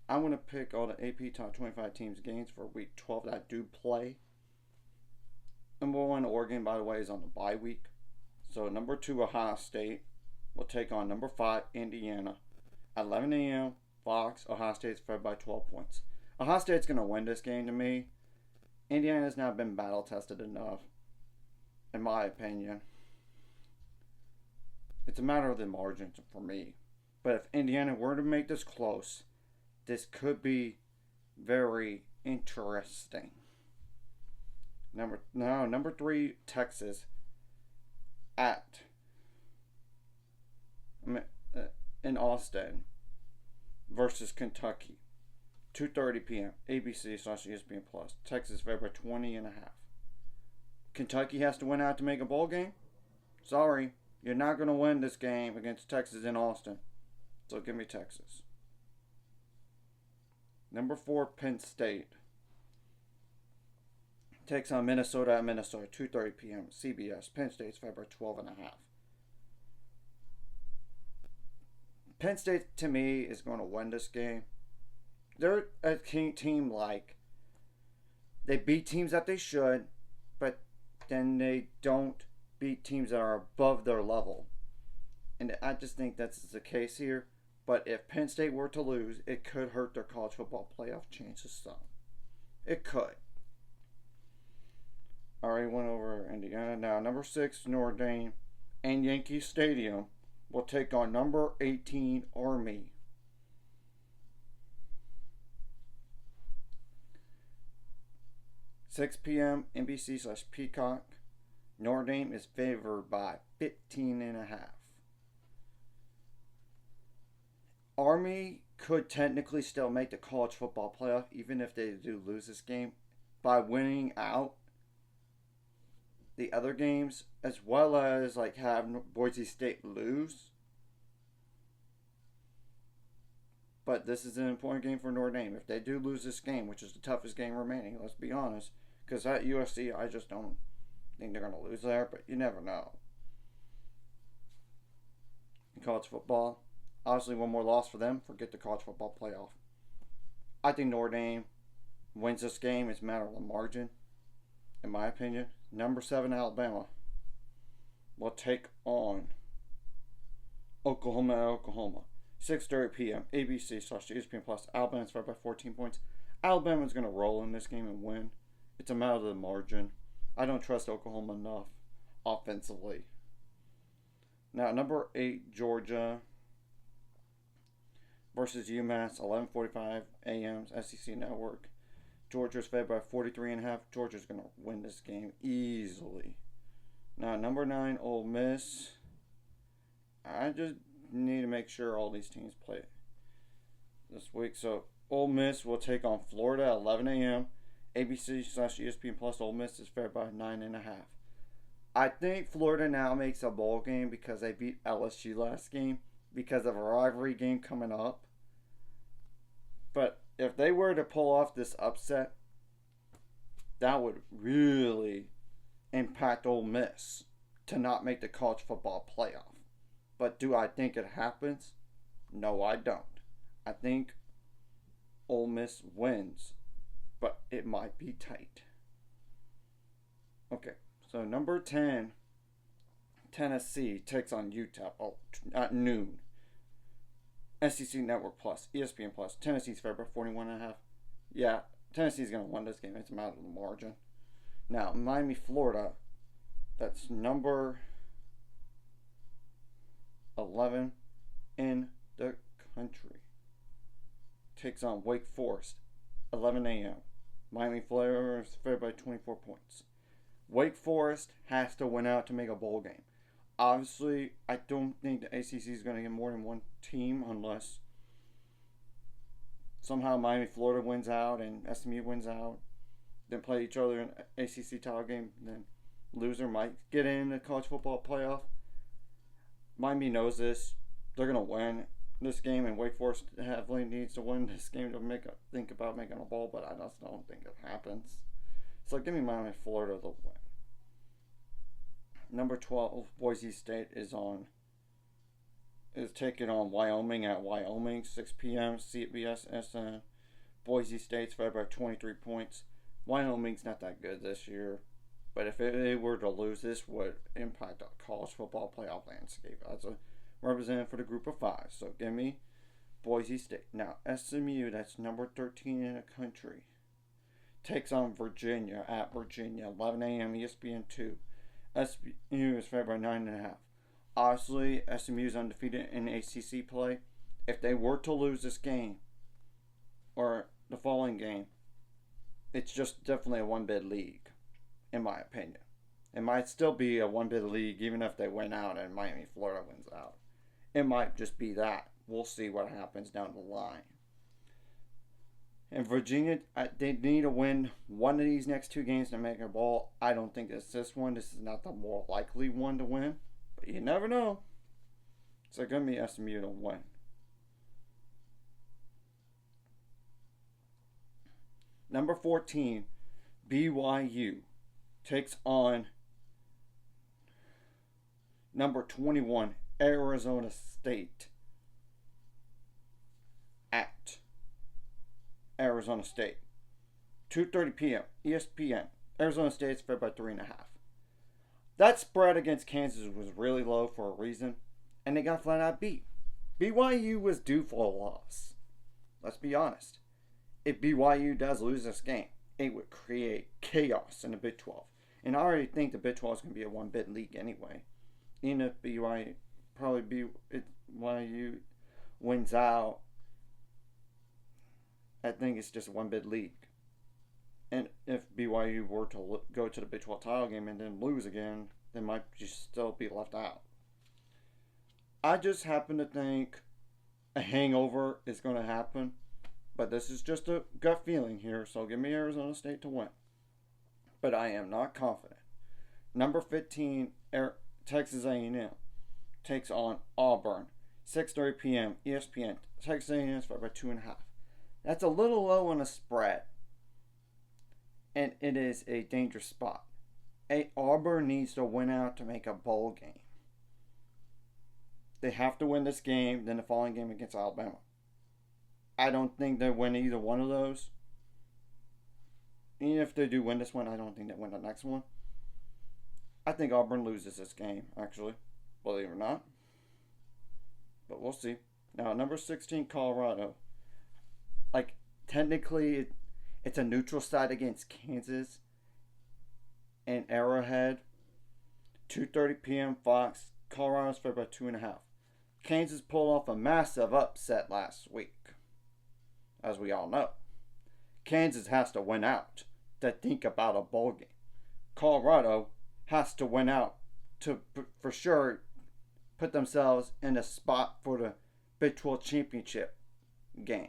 I'm going to pick all the AP top 25 teams games for week 12 that do play. Number 1, Oregon, by the way, is on the bye week. So number 2, Ohio State will take on number 5, Indiana. At 11 a.m., Fox, Ohio State's fed by 12 points. Ohio State's going to win this game to me. Indiana's not been battle tested enough, in my opinion. It's a matter of the margins for me. But if Indiana were to make this close, this could be very interesting. Number 3, Texas at in Austin versus Kentucky. 2:30 p.m. ABC/ESPN Plus. Texas favored by 20.5. Kentucky has to win out to make a bowl game. Sorry, you're not going to win this game against Texas in Austin. So give me Texas. Number 4, Penn State takes on Minnesota at Minnesota. 2:30 p.m. CBS. Penn State's favored by 12.5. Penn State, to me, is going to win this game. They're a team like they beat teams that they should, but then they don't beat teams that are above their level. And I just think that's the case here. But if Penn State were to lose, it could hurt their college football playoff chances some. It could. Already went over Indiana. Now, number 6, Notre Dame and Yankee Stadium will take on number 18, Army. 6 p.m. NBC/Peacock. Notre Dame is favored by 15.5. Army could technically still make the college football playoff even if they do lose this game by winning out the other games, as well as like have Boise State lose. But this is an important game for Notre Dame. If they do lose this game, which is the toughest game remaining, let's be honest, because at USC, I just don't think they're going to lose there, but you never know. In college football, obviously one more loss for them. Forget the college football playoff. I think Notre Dame wins this game. It's a matter of the margin, in my opinion. Number 7, Alabama will take on Oklahoma. 6:30 p.m. ABC/ESPN Plus. Alabama's favored by 14 points. Alabama's going to roll in this game and win. It's a matter of the margin. I don't trust Oklahoma enough offensively. Now, number 8, Georgia versus UMass. 11:45 a.m. SEC Network. Georgia's favored by 43.5. Georgia's going to win this game easily. Now, number 9, Ole Miss. I just need to make sure all these teams play this week. So, Ole Miss will take on Florida at 11 a.m. ABC/ESPN Plus. Ole Miss is favored by 9.5. I think Florida now makes a bowl game because they beat LSU last game because of a rivalry game coming up. But if they were to pull off this upset, that would really impact Ole Miss to not make the college football playoff. But do I think it happens? No, I don't. I think Ole Miss wins, but it might be tight. Okay, so number 10, Tennessee takes on Utah at noon. SEC Network Plus, ESPN Plus. Tennessee's favored by 41.5. Yeah, Tennessee's going to win this game. It's a matter of the margin. Now, Miami, Florida. That's number 11 in the country. Takes on Wake Forest, 11 a.m. Miami, Florida is favored by 24 points. Wake Forest has to win out to make a bowl game. Obviously, I don't think the ACC is going to get more than one team unless somehow Miami, Florida wins out and SMU wins out. Then play each other in an ACC title game. Then loser might get in the college football playoff. Miami knows this. They're going to win this game, and Wake Forest heavily needs to win this game to think about making a bowl, but I just don't think it happens. So give me Miami, Florida to win. Number 12, Boise State is on is taking on Wyoming at Wyoming, 6 p.m. CBS SN. Boise State's favored by 23 points. Wyoming's not that good this year, but if they were to lose, this would impact the college football playoff landscape as a representative for the group of five. So give me Boise State. Now, SMU, that's number 13 in the country, takes on Virginia at Virginia, 11 a.m. ESPN2. SMU is favored by 9.5. Obviously, SMU is undefeated in ACC play. If they were to lose this game, or the following game, it's just definitely a one-bid league, in my opinion. It might still be a one-bid league even if they win out and Miami, Florida wins out. It might just be that. We'll see what happens down the line. And Virginia, they need to win one of these next two games to make a bowl. I don't think it's this one. This is not the more likely one to win. But you never know. So it's going to be SMU to win. Number 14, BYU takes on number 21, Arizona State at Arizona State. 2:30 p.m. ESPN. Arizona State's favored by 3.5. That spread against Kansas was really low for a reason, and they got flat out beat. BYU was due for a loss. Let's be honest. If BYU does lose this game, it would create chaos in the Big 12. And I already think the Big 12 is going to be a one-bid league anyway. Even if BYU wins out, I think it's just a one-bid league. And if BYU were to go to the Big 12 title game and then lose again, they might just still be left out. I just happen to think a hangover is going to happen. But this is just a gut feeling here, so give me Arizona State to win. But I am not confident. Number 15, Texas A&M takes on Auburn. 6:30 p.m. ESPN. Texas A&M is favored by 2.5. That's a little low on the spread. And it is a dangerous spot. Auburn needs to win out to make a bowl game. They have to win this game, then the following game against Alabama. I don't think they win either one of those. Even if they do win this one, I don't think they win the next one. I think Auburn loses this game, actually. Believe it or not. But we'll see. Now, number 16, Colorado. Technically, it's a neutral site against Kansas and Arrowhead. 2:30 p.m. Fox. Colorado's favored by 2.5. Kansas pulled off a massive upset last week. As we all know, Kansas has to win out to think about a bowl game. Colorado has to win out to, for sure, put themselves in a spot for the Big 12 championship game.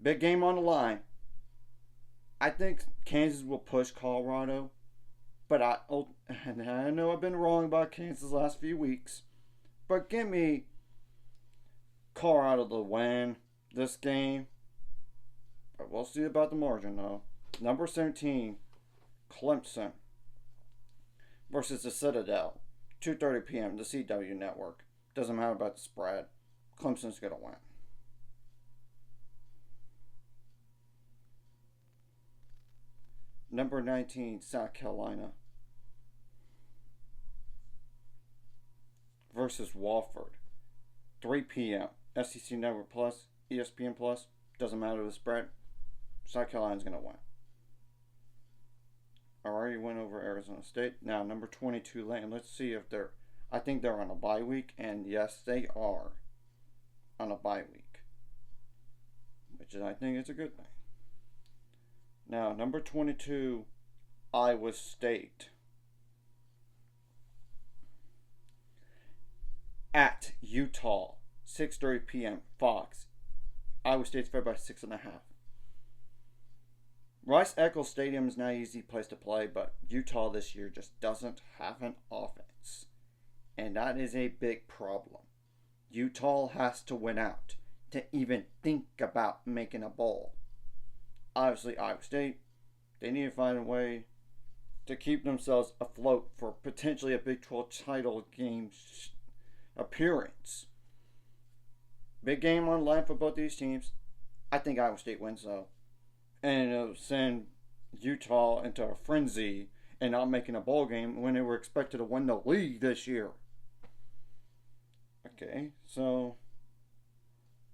Big game on the line. I think Kansas will push Colorado, but I know I've been wrong about Kansas the last few weeks, but give me Colorado to win this game. But we'll see about the margin though. Number 17, Clemson versus the Citadel. 2:30 p.m. the CW network. Doesn't matter about the spread. Clemson's going to win. Number 19, South Carolina versus Wofford. 3 p.m. SEC Network Plus. ESPN Plus, doesn't matter the spread. South Carolina's going to win. I already went over Arizona State. Now, number 22, Lane. Let's see if I think they're on a bye week, and yes, they are on a bye week, which I think is a good thing. Now, number 22, Iowa State at Utah, 6:30 p.m. Fox. Iowa State's favored by 6.5. Rice-Eccles Stadium is not an easy place to play, but Utah this year just doesn't have an offense. And that is a big problem. Utah has to win out to even think about making a bowl. Obviously, Iowa State, they need to find a way to keep themselves afloat for potentially a Big 12 title game appearance. Big game on the line for both these teams. I think Iowa State wins though, and it'll send Utah into a frenzy and not making a bowl game when they were expected to win the league this year. Okay, so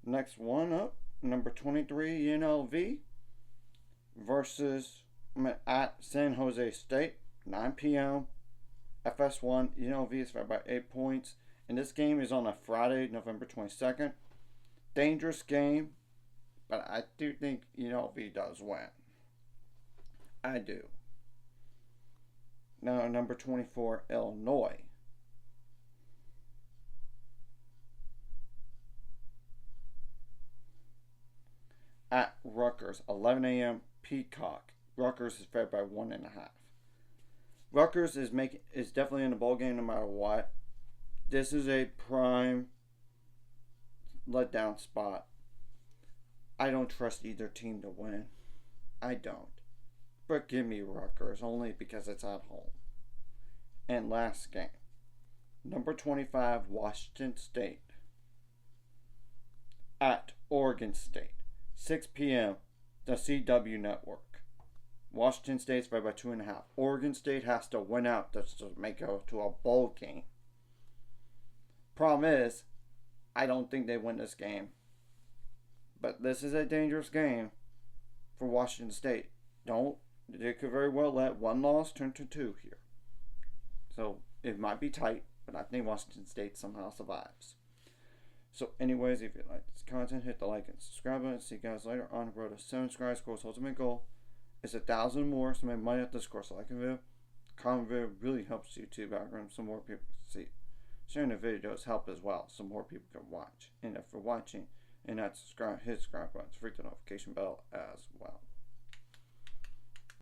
next one up, number 23 UNLV versus at San Jose State, 9 p.m. FS1. UNLV is favored by 8 points, and this game is on a Friday, November 22nd. Dangerous game, but I do think UNLV does win. I do. Now, number 24, Illinois. At Rutgers, 11 a.m. Peacock. Rutgers is favored by 1.5. Rutgers is definitely in the bowl game no matter what. This is a prime letdown spot. I don't trust either team to win. I don't. But give me Rutgers only because it's at home. And last game, number 25 Washington State at Oregon State, 6 p.m. the CW Network. Washington State's favored by 2.5. Oregon State has to win out to make it to a bowl game. Problem is, I don't think they win this game. But this is a dangerous game for Washington State. They could very well let one loss turn to two here. So it might be tight, but I think Washington State somehow survives. So anyways, if you like this content, hit the like and subscribe button. See you guys later on the road to 7 subscribers. Course ultimate goal is 1,000 more, so make money at this course. Like a video, comment video really helps YouTube algorithm so more people can see. Sharing the videos help as well, so more people can watch. And if you're watching and not subscribe, hit subscribe button, freak the notification bell as well.